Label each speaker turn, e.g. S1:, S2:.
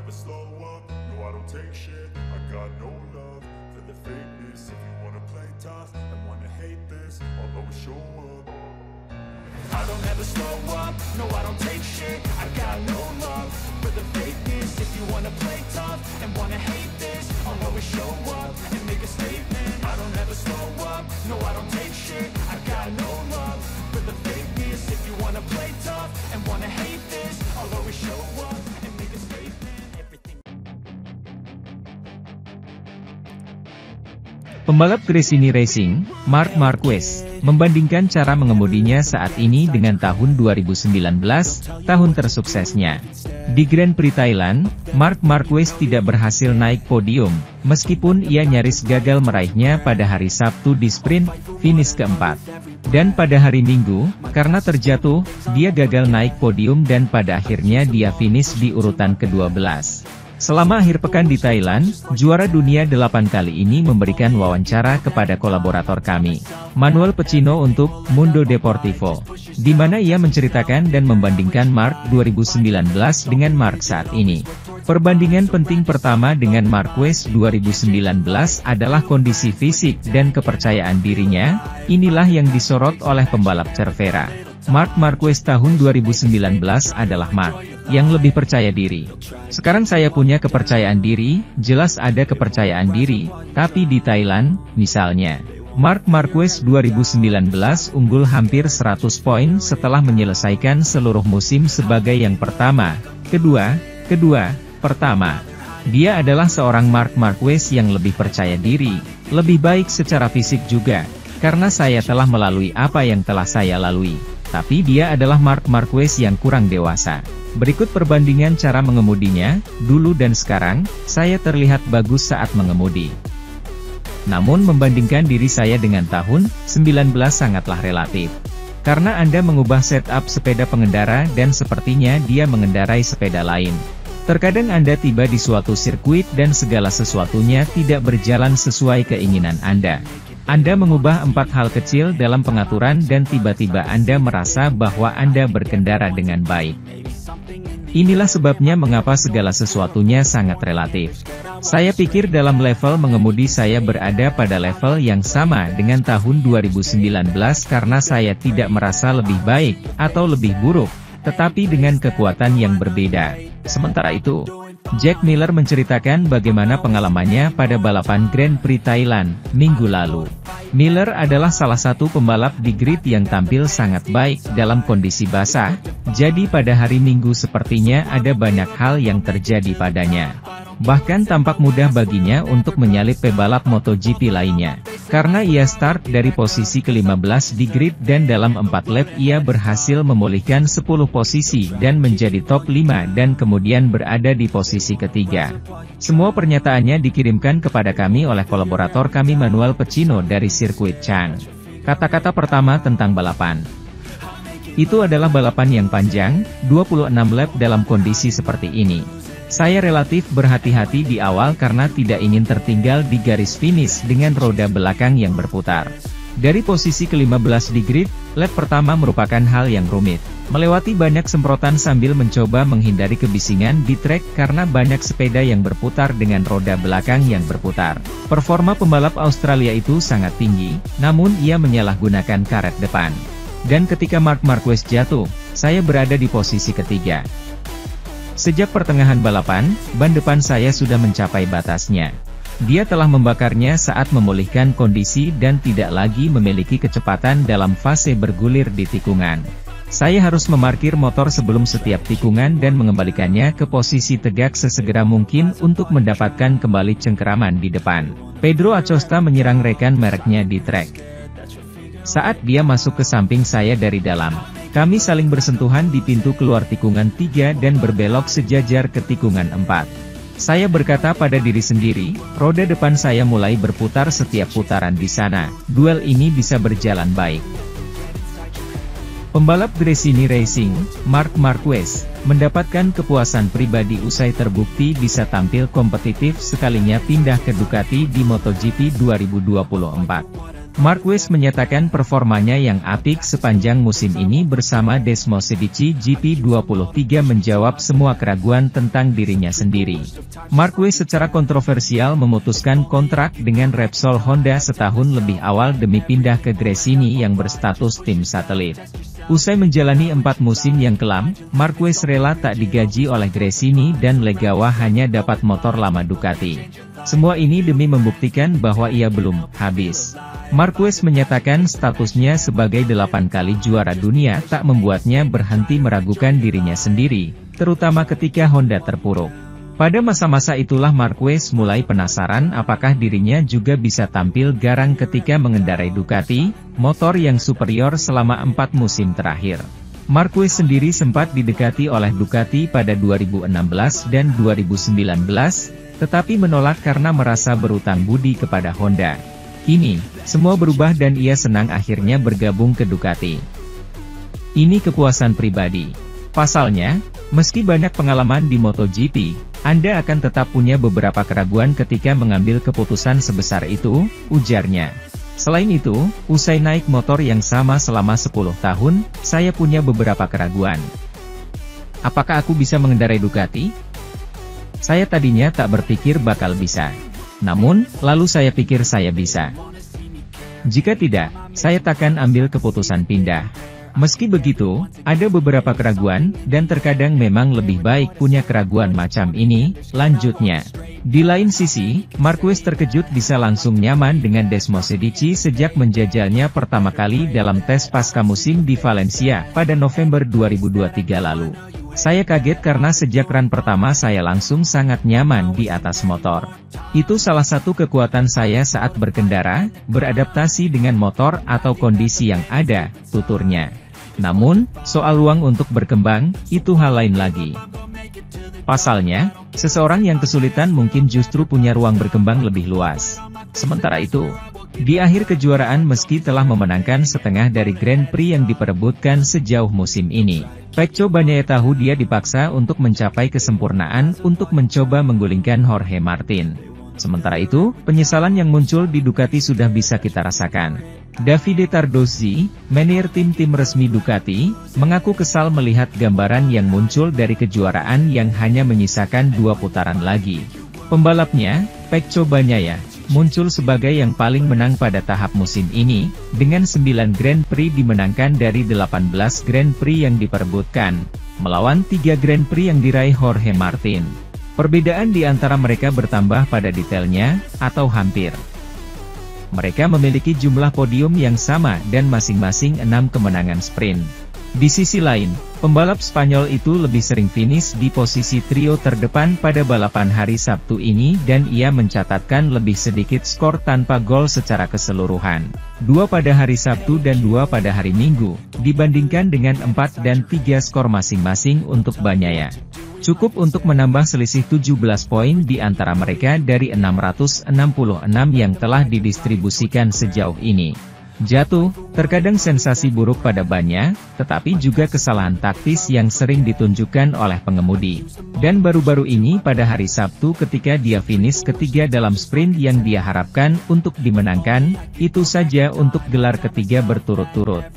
S1: never slow up, no I don't take shit. I got no love for the fakeness. If you wanna play tough and wanna hate this, I'll always show up. I don't ever slow up, no I don't take shit. I got no love for the fakeness. If you wanna play tough and wanna hate this, I'll always show up and make a statement. I don't ever slow up, no I don't take shit. I got no love for the fakeness. If you wanna play tough and wanna hate this, I'll always show up and make a statement. Everything.
S2: Pembalap Gresini Racing, Marc Marquez, membandingkan cara mengemudinya saat ini dengan tahun 2019, tahun tersuksesnya. Di Grand Prix Thailand, Marc Marquez tidak berhasil naik podium, meskipun ia nyaris gagal meraihnya pada hari Sabtu di sprint, finish keempat. Dan pada hari Minggu, karena terjatuh, dia gagal naik podium dan pada akhirnya dia finish di urutan ke-12. Selama akhir pekan di Thailand, juara dunia 8 kali ini memberikan wawancara kepada kolaborator kami, Manuel Pecino untuk Mundo Deportivo, di mana ia menceritakan dan membandingkan Marc 2019 dengan Marc saat ini. Perbandingan penting pertama dengan Marquez 2019 adalah kondisi fisik dan kepercayaan dirinya, inilah yang disorot oleh pembalap Cervera. Marc Marquez tahun 2019 adalah Marc yang lebih percaya diri. Sekarang saya punya kepercayaan diri, jelas ada kepercayaan diri, tapi di Thailand, misalnya, Marc Marquez 2019 unggul hampir 100 poin setelah menyelesaikan seluruh musim sebagai yang pertama, kedua, pertama. Dia adalah seorang Marc Marquez yang lebih percaya diri, lebih baik secara fisik juga, karena saya telah melalui apa yang telah saya lalui. Tapi dia adalah Marc Marquez yang kurang dewasa. Berikut perbandingan cara mengemudinya, dulu dan sekarang, saya terlihat bagus saat mengemudi. Namun membandingkan diri saya dengan tahun 19 sangatlah relatif. Karena Anda mengubah setup sepeda pengendara dan sepertinya dia mengendarai sepeda lain. Terkadang Anda tiba di suatu sirkuit dan segala sesuatunya tidak berjalan sesuai keinginan Anda. Anda mengubah 4 hal kecil dalam pengaturan dan tiba-tiba Anda merasa bahwa Anda berkendara dengan baik. Inilah sebabnya mengapa segala sesuatunya sangat relatif. Saya pikir dalam level mengemudi saya berada pada level yang sama dengan tahun 2019 karena saya tidak merasa lebih baik atau lebih buruk, tetapi dengan kekuatan yang berbeda. Sementara itu, Jack Miller menceritakan bagaimana pengalamannya pada balapan Grand Prix Thailand, minggu lalu. Miller adalah salah satu pembalap di grid yang tampil sangat baik dalam kondisi basah, jadi pada hari Minggu sepertinya ada banyak hal yang terjadi padanya. Bahkan tampak mudah baginya untuk menyalip pebalap MotoGP lainnya. Karena ia start dari posisi ke-15 di grid dan dalam 4 lap ia berhasil memulihkan 10 posisi dan menjadi top 5 dan kemudian berada di posisi ketiga. Semua pernyataannya dikirimkan kepada kami oleh kolaborator kami Manuel Pecino dari sirkuit Chang. Kata-kata pertama tentang balapan. Itu adalah balapan yang panjang, 26 lap dalam kondisi seperti ini. Saya relatif berhati-hati di awal karena tidak ingin tertinggal di garis finish dengan roda belakang yang berputar. Dari posisi ke-15 di grid, lap pertama merupakan hal yang rumit. Melewati banyak semprotan sambil mencoba menghindari kebisingan di trek karena banyak sepeda yang berputar dengan roda belakang yang berputar. Performa pembalap Australia itu sangat tinggi, namun ia menyalahgunakan karet depan. Dan ketika Marc Marquez jatuh, saya berada di posisi ketiga. Sejak pertengahan balapan, ban depan saya sudah mencapai batasnya. Dia telah membakarnya saat memulihkan kondisi dan tidak lagi memiliki kecepatan dalam fase bergulir di tikungan. Saya harus memarkir motor sebelum setiap tikungan dan mengembalikannya ke posisi tegak sesegera mungkin untuk mendapatkan kembali cengkeraman di depan. Pedro Acosta menyerang rekan mereknya di trek. Saat dia masuk ke samping saya dari dalam, kami saling bersentuhan di pintu keluar tikungan 3 dan berbelok sejajar ke tikungan 4. Saya berkata pada diri sendiri, roda depan saya mulai berputar setiap putaran di sana, duel ini bisa berjalan baik. Pembalap Gresini Racing, Marc Marquez, mendapatkan kepuasan pribadi usai terbukti bisa tampil kompetitif sekalinya pindah ke Ducati di MotoGP 2024. Marquez menyatakan performanya yang apik sepanjang musim ini bersama Desmosedici GP23 menjawab semua keraguan tentang dirinya sendiri. Marquez secara kontroversial memutuskan kontrak dengan Repsol Honda setahun lebih awal demi pindah ke Gresini yang berstatus tim satelit. Usai menjalani 4 musim yang kelam, Marquez rela tak digaji oleh Gresini dan Legawa hanya dapat motor lama Ducati. Semua ini demi membuktikan bahwa ia belum habis. Marquez menyatakan statusnya sebagai 8 kali juara dunia tak membuatnya berhenti meragukan dirinya sendiri, terutama ketika Honda terpuruk. Pada masa-masa itulah Marquez mulai penasaran apakah dirinya juga bisa tampil garang ketika mengendarai Ducati, motor yang superior selama 4 musim terakhir. Marquez sendiri sempat didekati oleh Ducati pada 2016 dan 2019, tetapi menolak karena merasa berutang budi kepada Honda. Kini, semua berubah dan ia senang akhirnya bergabung ke Ducati. Ini kepuasan pribadi. Pasalnya, meski banyak pengalaman di MotoGP, Anda akan tetap punya beberapa keraguan ketika mengambil keputusan sebesar itu, ujarnya. Selain itu, usai naik motor yang sama selama 10 tahun, saya punya beberapa keraguan. Apakah aku bisa mengendarai Ducati? Saya tadinya tak berpikir bakal bisa. Namun, lalu saya pikir saya bisa. Jika tidak, saya takkan ambil keputusan pindah. Meski begitu, ada beberapa keraguan, dan terkadang memang lebih baik punya keraguan macam ini, lanjutnya. Di lain sisi, Marquez terkejut bisa langsung nyaman dengan Desmosedici sejak menjajalnya pertama kali dalam tes pasca musim di Valencia, pada November 2023 lalu. Saya kaget karena sejak run pertama saya langsung sangat nyaman di atas motor. Itu salah satu kekuatan saya saat berkendara, beradaptasi dengan motor atau kondisi yang ada, tuturnya. Namun, soal ruang untuk berkembang, itu hal lain lagi. Pasalnya, seseorang yang kesulitan mungkin justru punya ruang berkembang lebih luas. Sementara itu, di akhir kejuaraan meski telah memenangkan setengah dari Grand Prix yang diperebutkan sejauh musim ini, Pecco Bagnaia tahu dia dipaksa untuk mencapai kesempurnaan untuk mencoba menggulingkan Jorge Martin. Sementara itu, penyesalan yang muncul di Ducati sudah bisa kita rasakan. Davide Tardozzi, manajer tim resmi Ducati, mengaku kesal melihat gambaran yang muncul dari kejuaraan yang hanya menyisakan 2 putaran lagi. Pembalapnya, Pecco Bagnaia, muncul sebagai yang paling menang pada tahap musim ini, dengan 9 Grand Prix dimenangkan dari 18 Grand Prix yang diperebutkan, melawan 3 Grand Prix yang diraih Jorge Martin. Perbedaan di antara mereka bertambah pada detailnya, atau hampir. Mereka memiliki jumlah podium yang sama dan masing-masing 6 kemenangan sprint. Di sisi lain, pembalap Spanyol itu lebih sering finish di posisi trio terdepan pada balapan hari Sabtu ini dan ia mencatatkan lebih sedikit skor tanpa gol secara keseluruhan. 2 pada hari Sabtu dan 2 pada hari Minggu, dibandingkan dengan 4 dan 3 skor masing-masing untuk Bagnaia. Cukup untuk menambah selisih 17 poin di antara mereka dari 666 yang telah didistribusikan sejauh ini. Jatuh, terkadang sensasi buruk pada Bagnaia, tetapi juga kesalahan taktis yang sering ditunjukkan oleh pengemudi. Dan baru-baru ini pada hari Sabtu ketika dia finish ketiga dalam sprint yang dia harapkan untuk dimenangkan, itu saja untuk gelar ketiga berturut-turut.